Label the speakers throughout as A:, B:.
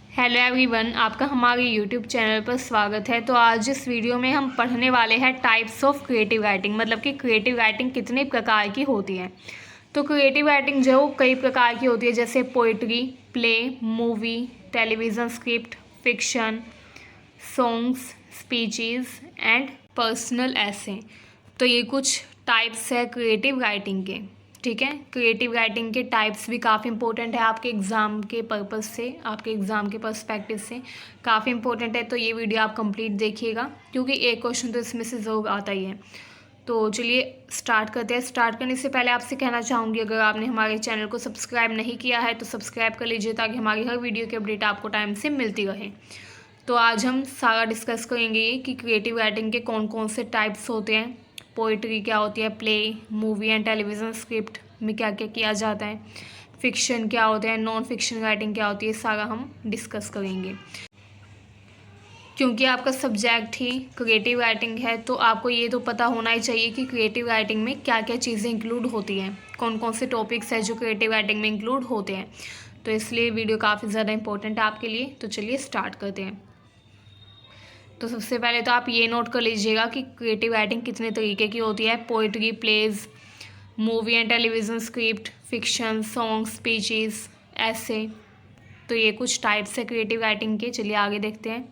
A: Hello everyone, आपका हमारे YouTube channel पर स्वागत है। तो आज इस वीडियो में हम पढ़ने वाले हैं टाइप्स ऑफ क्रिएटिव राइटिंग, मतलब कि क्रिएटिव राइटिंग कितने प्रकार की होती है। तो क्रिएटिव राइटिंग जो कई प्रकार की होती है, जैसे poetry, play, movie, television script, fiction, songs, speeches and personal ऐसे। तो ये कुछ टाइप्स है क्रिएटिव राइटिंग के। ठीक है, क्रिएटिव राइटिंग के टाइप्स भी काफ़ी इंपॉर्टेंट है आपके एग्ज़ाम के पर्पज़ से, आपके एग्ज़ाम के पर्सपेक्टिव से काफ़ी इंपॉर्टेंट है। तो ये वीडियो आप कंप्लीट देखिएगा, क्योंकि एक क्वेश्चन तो इसमें से ज़रूर आता ही है। तो चलिए स्टार्ट करते हैं। स्टार्ट करने से पहले आपसे कहना चाहूँगी, अगर आपने हमारे चैनल को सब्सक्राइब नहीं किया है तो सब्सक्राइब कर लीजिए, ताकि हमारी हर वीडियो की अपडेट आपको टाइम से मिलती रहे। तो आज हम सारा डिस्कस करेंगे कि क्रिएटिव राइटिंग के कौन कौन से टाइप्स होते हैं, पोइट्री क्या होती है, play, movie and television script में क्या क्या किया जाता है, फिक्शन क्या होता है, नॉन फिक्शन राइटिंग क्या होती है, सारा हम डिस्कस करेंगे। क्योंकि आपका सब्जेक्ट ही क्रिएटिव राइटिंग है, तो आपको ये तो पता होना ही चाहिए कि क्रिएटिव राइटिंग में क्या क्या चीज़ें इंक्लूड होती हैं, कौन कौन से टॉपिक्स हैं जो क्रिएटिव राइटिंग में इंक्लूड होते हैं। तो इसलिए वीडियो काफ़ी ज़्यादा इंपॉर्टेंट है आपके लिए। तो चलिए स्टार्ट करते हैं। तो सबसे पहले तो आप ये नोट कर लीजिएगा कि क्रिएटिव राइटिंग कितने तरीके की होती है। Poetry, plays, movie and television script, fiction, song, speeches, ऐसे। तो ये कुछ टाइप्स है क्रिएटिव राइटिंग के। चलिए आगे देखते हैं।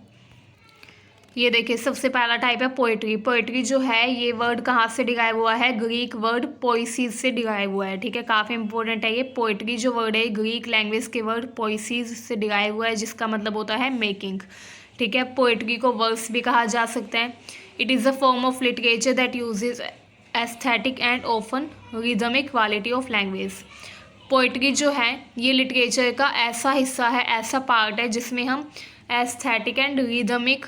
A: ये देखिए, सबसे पहला टाइप है पोइट्री। पोइट्री जो है ये वर्ड कहाँ से डिराइव हुआ है? ग्रीक वर्ड पोइसीज से डिराइव हुआ है। ठीक है, काफ़ी इंपॉर्टेंट है ये। पोइट्री जो वर्ड है ग्रीक लैंग्वेज के वर्ड पोइसीज से डिराइव हुआ है, जिसका मतलब होता है मेकिंग। ठीक है, पोइट्री को वर्स भी कहा जा सकता है। It is a form of literature that usage aesthetic and often rhythmic quality of language. Poetry जो है ये लिटरेचर का ऐसा हिस्सा है, ऐसा पार्ट है जिसमें हम एस्थेटिक एंड रिदमिक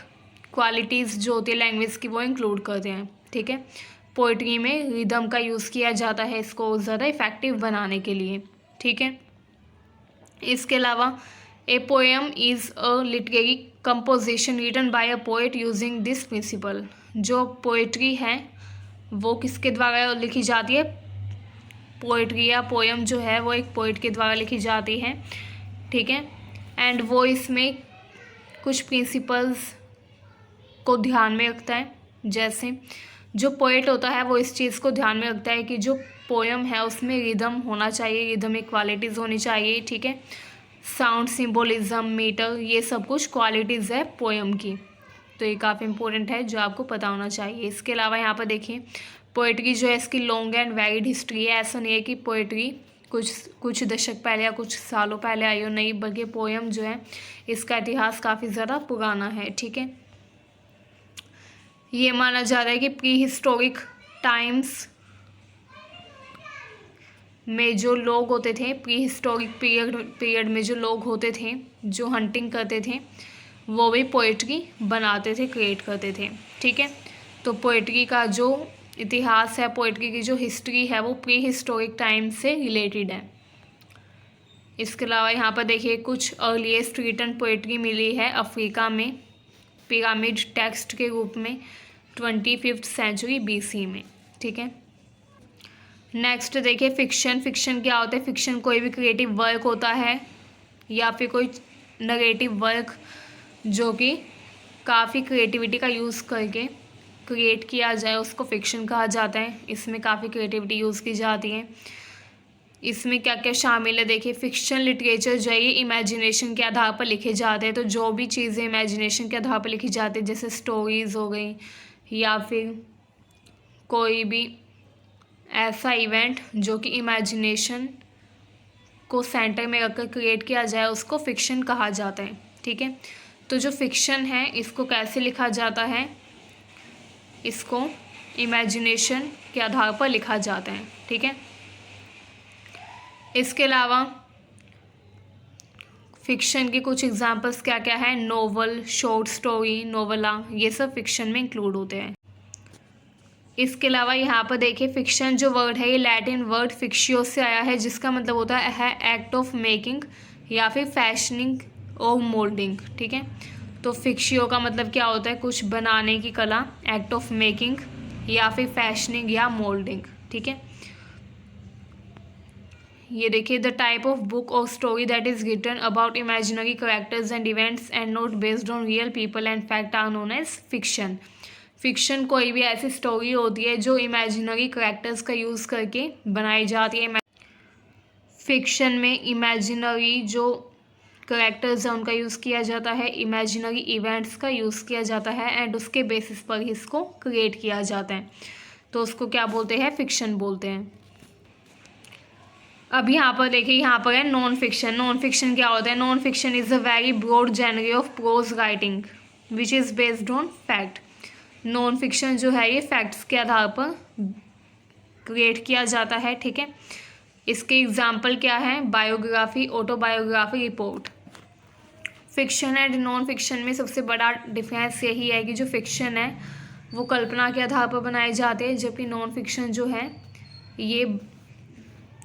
A: क्वालिटीज़ जो होती है लैंग्वेज की वो इंक्लूड करते हैं। ठीक है, पोइट्री में रिदम का यूज़ किया जाता है इसको ज़्यादा इफ़ेक्टिव बनाने के लिए। ठीक है, इसके अलावा a poem is a literary composition written by a poet using this principle. जो पोइट्री है वो किसके द्वारा लिखी जाती है? पोइट्री या पोएम जो है वो एक पोइट के द्वारा लिखी जाती है। ठीक है, एंड वो इसमें कुछ प्रिंसिपल्स को ध्यान में रखता है। जैसे जो पोएट होता है वो इस चीज़ को ध्यान में रखता है कि जो पोएम है उसमें रिदम होना चाहिए, रिदमिक क्वालिटीज़ होनी चाहिए। ठीक है, साउंड, सिंबोलिज्म, मीटर, ये सब कुछ क्वालिटीज़ है पोएम की। तो ये काफ़ी इंपॉर्टेंट है जो आपको पता होना चाहिए। इसके अलावा यहाँ पर देखिए, पोइट्री जो है इसकी लॉन्ग एंड वैरिड हिस्ट्री है। ऐसा नहीं है कि पोइट्री कुछ दशक पहले या कुछ सालों पहले आई हो, नहीं, बल्कि पोएम जो है इसका इतिहास काफ़ी ज़्यादा पुराना है। ठीक है, ये माना जा रहा है कि प्री हिस्टोरिक टाइम्स में जो लोग होते थे, प्री हिस्टोरिक पीरियड में जो लोग होते थे जो हंटिंग करते थे, वो भी पोइट्री बनाते थे, क्रिएट करते थे। ठीक है, तो पोइट्री का जो इतिहास है, पोइट्री की जो हिस्ट्री है वो प्री हिस्टोरिक टाइम से रिलेटेड है। इसके अलावा यहाँ पर देखिए कुछ अर्लीस्ट रिटन पोइट्री मिली है अफ्रीका में पिरामिड टेक्स्ट के रूप में 25वीं सेंचुरी BC में। ठीक है, नेक्स्ट देखिए फिक्शन। फिक्शन क्या होता है? फिक्शन कोई भी क्रिएटिव वर्क होता है या फिर कोई नरेटिव वर्क जो कि काफ़ी क्रिएटिविटी का यूज़ करके क्रिएट किया जाए, उसको फिक्शन कहा जाता है। इसमें काफ़ी क्रिएटिविटी यूज़ की जाती है। इसमें क्या क्या शामिल है? देखिए, फिक्शन लिटरेचर जो है ये इमेजिनेशन के आधार पर लिखे जाते हैं। तो जो भी चीज़ें इमेजिनेशन के आधार पर लिखी जाती है, जैसे स्टोरीज़ हो गई या फिर कोई भी ऐसा इवेंट जो कि इमेजिनेशन को सेंटर में रखकर क्रिएट किया जाए, उसको फिक्शन कहा जाता है। ठीक है, तो जो फिक्शन है इसको कैसे लिखा जाता है? इसको इमेजिनेशन के आधार पर लिखा जाता है। ठीक है, इसके अलावा फिक्शन के कुछ एग्जांपल्स क्या क्या है? नोवेल, शॉर्ट स्टोरी, नोवेला, ये सब फिक्शन में इंक्लूड होते हैं। इसके अलावा यहाँ पर देखिए, फिक्शन जो वर्ड है ये लैटिन वर्ड फिक्शियो से आया है, जिसका मतलब होता है एक्ट ऑफ मेकिंग या फिर फैशनिंग और मोल्डिंग। ठीक है, तो फिक्शियो का मतलब क्या होता है? कुछ बनाने की कला, एक्ट ऑफ मेकिंग या फिर फैशनिंग या मोल्डिंग। ठीक है, ये देखिए, द टाइप ऑफ बुक और story that is written about imaginary characters and events and not based on real people and fact are known as fiction. Fiction कोई भी ऐसी स्टोरी होती है जो इमेजिनरी करेक्टर्स का यूज़ करके बनाई जाती है। फिक्शन में इमेजिनरी जो करेक्टर्स हैं उनका यूज़ किया जाता है, इमेजिनरी इवेंट्स का यूज़ किया जाता है एंड उसके बेसिस पर ही इसको क्रिएट किया जाता है, तो उसको क्या बोलते हैं? फिक्शन बोलते हैं। अब यहाँ पर देखिए, यहाँ पर है नॉन फिक्शन। नॉन फिक्शन क्या होता है? Non fiction is a very broad genre of prose writing which is based on fact. Non fiction जो है ये फैक्ट्स के आधार पर क्रिएट किया जाता है, ठीक है। इसके एग्जाम्पल क्या है? Biography, autobiography, report. Fiction and non fiction में सबसे बड़ा डिफरेंस यही है कि जो फिक्शन है वो कल्पना के आधार पर बनाए जाते हैं, जबकि नॉन फिक्शन जो है ये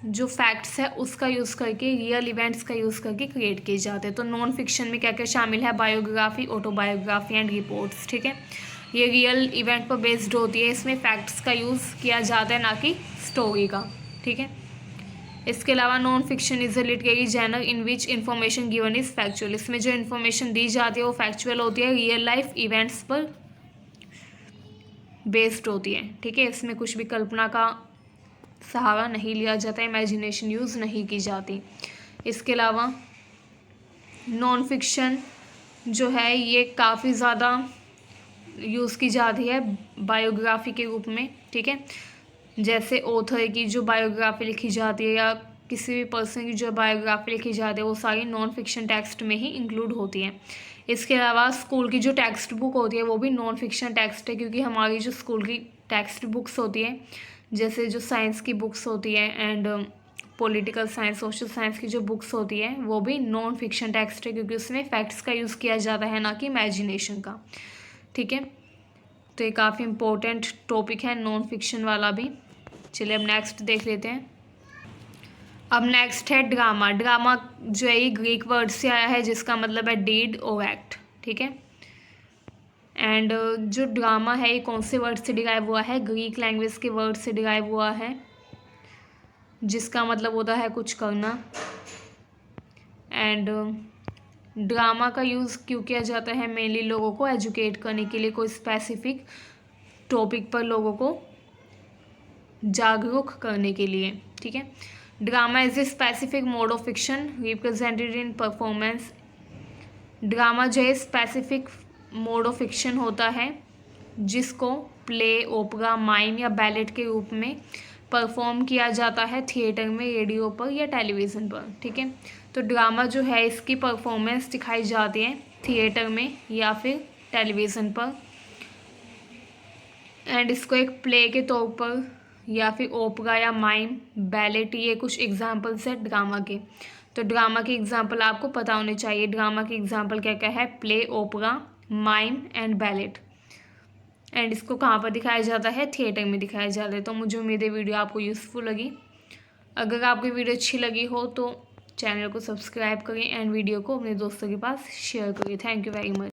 A: जो फैक्ट्स है उसका यूज़ करके, रियल इवेंट्स का यूज़ करके क्रिएट किए जाते हैं। तो नॉन फिक्शन में क्या क्या शामिल है? बायोग्राफी, ऑटोबायोग्राफी एंड रिपोर्ट्स, ठीक है। ये रियल इवेंट पर बेस्ड होती है, इसमें फैक्ट्स का यूज़ किया जाता है, ना कि स्टोरी का, ठीक है। इसके अलावा non fiction is a literary Jenner in which information given is factual. इसमें जो इन्फॉर्मेशन दी जाती है वो फैक्चुअल होती है, रियल लाइफ इवेंट्स पर बेस्ड होती है, ठीक है। इसमें कुछ भी कल्पना का सहारा नहीं लिया जाता, इमेजिनेशन यूज़ नहीं की जाती। इसके अलावा नॉन फिक्शन जो है ये काफ़ी ज़्यादा यूज़ की जाती है बायोग्राफी के रूप में, ठीक है। जैसे ऑथर की जो बायोग्राफी लिखी जाती है या किसी भी पर्सन की जो बायोग्राफी लिखी जाती है वो सारी नॉन फिक्शन टेक्स्ट में ही इंक्लूड होती है। इसके अलावा स्कूल की जो टेक्स्ट बुक होती है वो भी नॉन फिक्शन टेक्स्ट है, क्योंकि हमारी जो स्कूल की टेक्स्ट बुक्स होती है, जैसे जो साइंस की बुक्स होती है and political science, social science की जो बुक्स होती है वो भी नॉन फिक्शन टेक्स्ट है, क्योंकि उसमें फैक्ट्स का यूज़ किया जाता है, ना कि इमेजिनेशन का, ठीक है। तो ये काफ़ी इम्पोर्टेंट टॉपिक है नॉन फिक्शन वाला भी। चलिए अब नेक्स्ट देख लेते हैं। अब नेक्स्ट है ड्रामा। ड्रामा जो है ये ग्रीक वर्ड से आया है जिसका मतलब है डीड और एक्ट, ठीक है। एंड जो ड्रामा है ये कौन से वर्ड से डिराइव हुआ है? ग्रीक लैंग्वेज के वर्ड से डिराइव हुआ है जिसका मतलब होता है कुछ करना। एंड ड्रामा का यूज़ क्यों किया जाता है? मेनली लोगों को एजुकेट करने के लिए, कोई स्पेसिफिक टॉपिक पर लोगों को जागरूक करने के लिए, ठीक है। Drama is a specific mode of fiction represented in performance. Drama जो है स्पेसिफिक मोड ऑफ फिक्शन होता है जिसको प्ले, ओपरा, माइम या बैलेट के रूप में परफॉर्म किया जाता है थिएटर में, रेडियो पर या टेलीविज़न पर, ठीक है। तो ड्रामा जो है इसकी परफॉर्मेंस दिखाई जाती है थिएटर में या फिर टेलीविज़न पर, एंड इसको एक प्ले के तौर पर या फिर ओपरा या माइम, बैलेट, ये कुछ एग्जाम्पल्स है ड्रामा के। तो ड्रामा के एग्जाम्पल आपको पता होने चाहिए। ड्रामा के एग्जाम्पल क्या क्या है? Play, opera, mime and ballet. And इसको कहाँ पर दिखाया जाता है? थिएटर में दिखाया जाता है। तो मुझे उम्मीद है वीडियो आपको यूज़फुल लगी। अगर आपको वीडियो अच्छी लगी हो तो चैनल को सब्सक्राइब करें एंड वीडियो को अपने दोस्तों के पास शेयर करें। Thank you very much.